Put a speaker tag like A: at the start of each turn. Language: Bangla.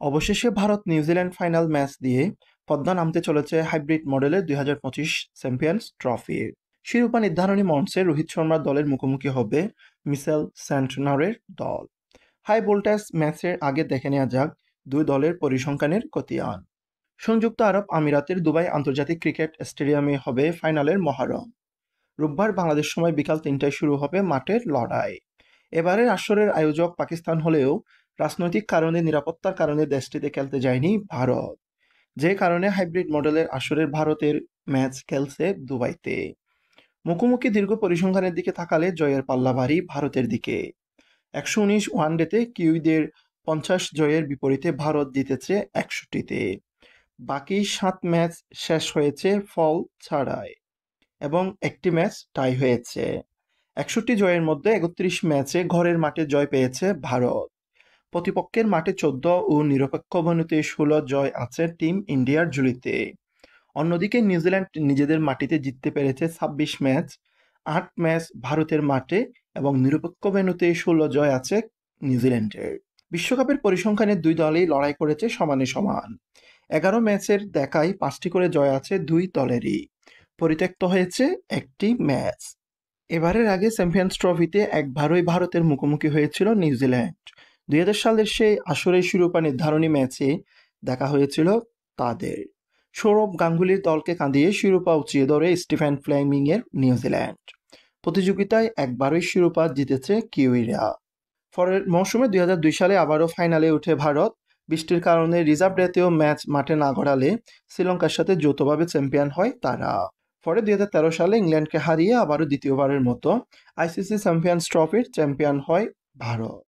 A: অবশেষে ভারত নিউজিল্যান্ড ফাইনাল ম্যাচ দিয়ে পদ্মা নামতে চলেছে হাইব্রিড মডেলের ২০২৫ চ্যাম্পিয়ন্স ট্রফি। শিরোপা নির্ধারণী মঞ্চে রোহিত শর্মার দলের মুখোমুখি হবে মিশেল স্যান্টনারের দল। হাই ভোল্টেজ ম্যাচের আগে দেখে নেওয়া যাক দুই দলের পরিসংখ্যানের খতিয়ান। সংযুক্ত আরব আমিরাতের দুবাই আন্তর্জাতিক ক্রিকেট স্টেডিয়ামে হবে ফাইনালের মহারণ। রোববার বাংলাদেশ সময় বিকাল ৩টায় শুরু হবে মাঠের লড়াই। এবারের আসরের আয়োজক পাকিস্তান হলেও রাজনৈতিক কারণে, নিরাপত্তার কারণে দেশটিতে খেলতে যায়নি ভারত, যে কারণে হাইব্রিড মডেলের আসরের ভারতের ম্যাচ খেলছে দুবাইতে। মুখোমুখি দীর্ঘ পরিসংখ্যানের দিকে তাকালে জয়ের পাল্লা ভারী ভারতের দিকে। ১১৯ ওয়ানডেতে কিউইদের ৫০ জয়ের বিপরীতে ভারত জিতেছে ৬১তে। বাকি ৭ ম্যাচ শেষ হয়েছে ফল ছাড়াই এবং একটি ম্যাচ টাই হয়েছে। ৬১ জয়ের মধ্যে ৩১ ম্যাচে ঘরের মাঠে জয় পেয়েছে ভারত। প্রতিপক্ষের মাঠে ১৪ ও নিরপেক্ষ ভেন্যুতে ১৬ জয় আছে টিম ইন্ডিয়ার ঝুলিতে। অন্যদিকে নিউজিল্যান্ড নিজেদের মাটিতে জিততে পেরেছে ২৬ ম্যাচ, ৮ ম্যাচ ভারতের মাঠে এবং নিরপেক্ষ ভেন্যুতে ১৬ জয় আছে নিউজিল্যান্ডের। বিশ্বকাপের পরিসংখ্যানে দুই দলই লড়াই করেছে সমানে সমান। ১১ ম্যাচের দেখায় ৫টি করে জয় আছে দুই দলেরই। পরিত্যক্ত হয়েছে একটি ম্যাচ। এবারের আগে চ্যাম্পিয়ন্স ট্রফিতে একবারই ভারতের মুখোমুখি হয়েছিল নিউজিল্যান্ড। ২০০০ সালের সেই আসরের শিরোপা নির্ধারণী ম্যাচে দেখা হয়েছিল তাদের। সৌরভ গাঙ্গুলির দলকে কাঁদিয়ে শিরোপা উঁচিয়ে ধরে স্টিফেন ফ্লেমিংয়ের নিউজিল্যান্ড। প্রতিযোগিতায় একবারই শিরোপা জিতেছে কিউইরা। পরের মৌসুমে ২০০২ সালে আবারও ফাইনালে ওঠে ভারত। বৃষ্টির কারণে রিজার্ভ ডেতেও ম্যাচ মাঠে না গড়ালে শ্রীলঙ্কার সাথে যৌথভাবে চ্যাম্পিয়ন হয় তারা। পরে ২০১৩ সালে ইংল্যান্ডকে হারিয়ে আবারও দ্বিতীয়বারের মতো আইসিসি চ্যাম্পিয়ন্স ট্রফির চ্যাম্পিয়ন হয় ভারত।